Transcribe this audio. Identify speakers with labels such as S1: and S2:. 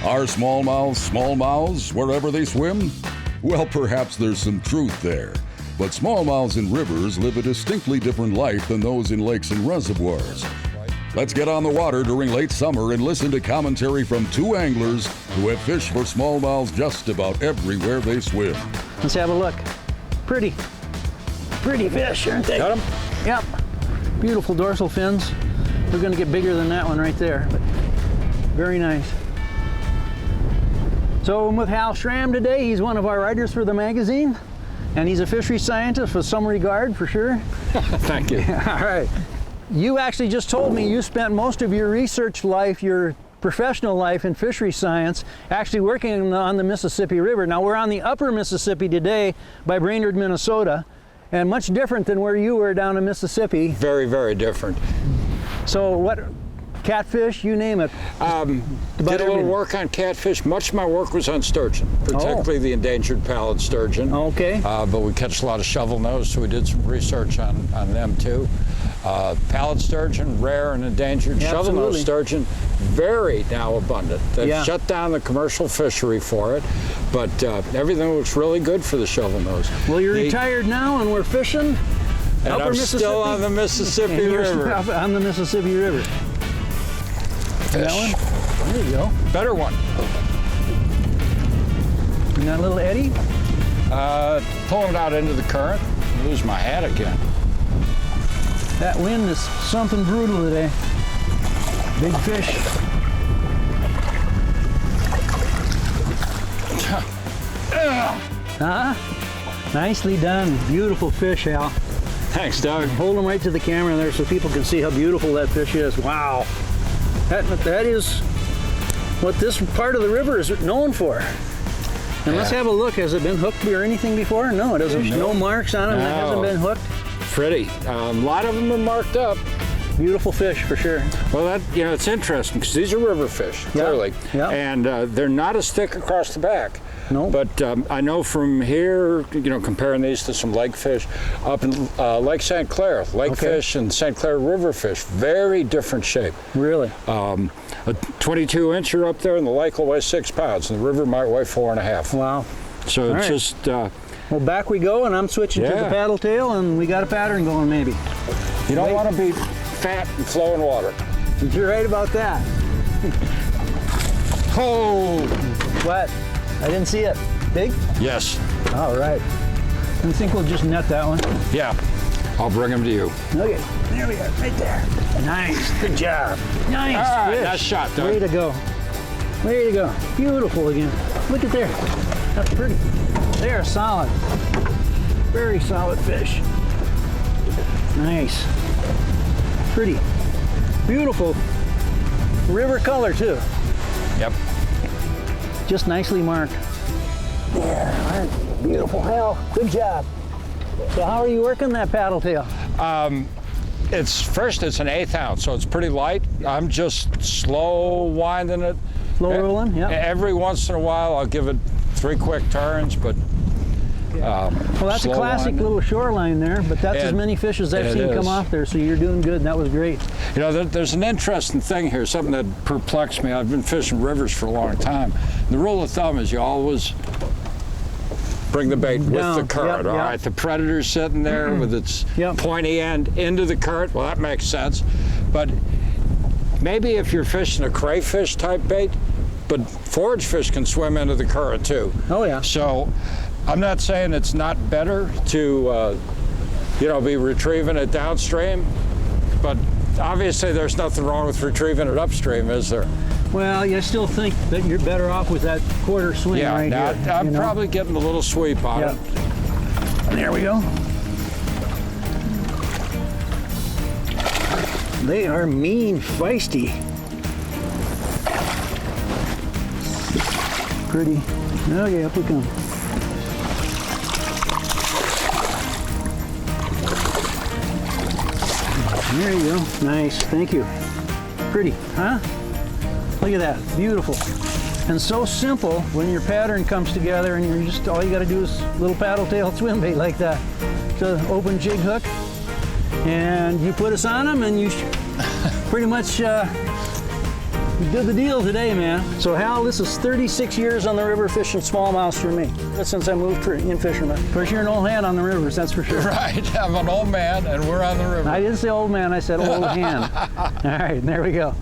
S1: Are smallmouths wherever they swim? Well, perhaps there's some truth there. But smallmouths in rivers live a distinctly different life than those in lakes and reservoirs. Let's get on the water during late summer and listen to commentary from two anglers who have fished for smallmouths just about everywhere they swim.
S2: Let's have a look. Pretty fish, aren't they?
S3: Got them?
S2: Yep. Beautiful dorsal fins. We're going to get bigger than that one right there, but very nice. So I'm with Hal Schramm today. He's one of our writers for the magazine, and he's a fishery scientist with some regard for sure.
S3: Thank you.
S2: All right. You actually just told me you spent most of your research life, your professional life in fishery science, actually working on the Mississippi River. Now we're on the upper Mississippi today by Brainerd, Minnesota, and much different than where you were down in Mississippi.
S3: Very, very different.
S2: So what, catfish, you name it?
S3: Did a little work on catfish. Much of my work was on sturgeon, particularly the endangered pallid sturgeon.
S2: Okay.
S3: But we catch a lot of shovel nose, so we did some research on them too. Pallid sturgeon, rare and endangered.
S2: Yeah,
S3: shovel nose sturgeon, very now abundant. They've shut down the commercial fishery for it, but everything looks really good for the shovel nose.
S2: Well, you're retired now, and we're fishing.
S3: And I'm still on the Mississippi River.
S2: On the Mississippi River. That one? There you go.
S3: Better one.
S2: And that little eddy?
S3: Pulling it out into the current. Lose my hat again.
S2: That wind is something brutal today. Big fish. Huh? Nicely done. Beautiful fish, Al.
S3: Thanks, Doug.
S2: Hold them right to the camera there so people can see how beautiful that fish is. Wow. That is what this part of the river is known for. And let's have a look. Has it been hooked or anything before? No, it doesn't. No marks on it. It hasn't been hooked.
S3: Pretty. A lot of them are marked up.
S2: Beautiful fish for sure.
S3: Well, it's interesting because these are river fish, clearly.
S2: Yeah.
S3: And they're not as thick across the back.
S2: No.
S3: But I know from here, comparing these to some lake fish, up in Lake St. Clair, lake fish and St. Clair river fish, very different shape.
S2: Really?
S3: A 22-incher up there, and the lake will weigh 6 pounds, and the river might weigh 4.5.
S2: Wow.
S3: So it's just...
S2: well, back we go, and I'm switching to the paddle tail, and we got a pattern going maybe.
S3: You don't want to be fat and flowing water.
S2: You're right about that.
S3: Oh!
S2: What? I didn't see it. Big?
S3: Yes.
S2: All right. You think we'll just net that one?
S3: Yeah. I'll bring them to you.
S2: Okay. There we are. Right there. Nice. Good job. Nice fish.
S3: Nice shot, Doug.
S2: Way to go. Way to go. Beautiful again. Look at there. That's pretty. They are solid. Very solid fish. Nice. Pretty. Beautiful. River color, too.
S3: Yep.
S2: Just nicely marked. There. All right. Beautiful. Hal, good job. So how are you working that paddle tail?
S3: It's an 1/8 ounce, so it's pretty light. I'm just slow winding it.
S2: Slow rolling, yeah.
S3: Every once in a while, I'll give it 3 quick turns, but
S2: well, that's a classic little shoreline there, but that's as many fish as I've seen come off there, so you're doing good, and that was great.
S3: There's an interesting thing here, something that perplexed me. I've been fishing rivers for a long time. The rule of thumb is you always bring the bait with the current, all right? The predator's sitting there with its pointy end into the current. Well, that makes sense. But maybe if you're fishing a crayfish type bait, but forage fish can swim into the current too.
S2: Oh, yeah.
S3: So I'm not saying it's not better to, be retrieving it downstream, but obviously there's nothing wrong with retrieving it upstream, is there?
S2: Well, I still think that you're better off with that quarter swing right here.
S3: I'm probably getting a little sweep on it.
S2: There we go. They are mean, feisty. Pretty. Okay, up we come. There you go. Nice. Thank you. Pretty, huh? Look at that. Beautiful. And so simple when your pattern comes together and you're just, all you got to do is little paddle tail swim bait like that. It's an open jig hook. And you put us on them and you pretty much You did the deal today, man. So Hal, this is 36 years on the river fishing smallmouths for me. That's since I moved for In-Fisherman. Of course, you're an old hand on the rivers, that's for sure.
S3: Right, I'm an old man and we're on the river.
S2: I didn't say old man, I said old hand. All right, there we go.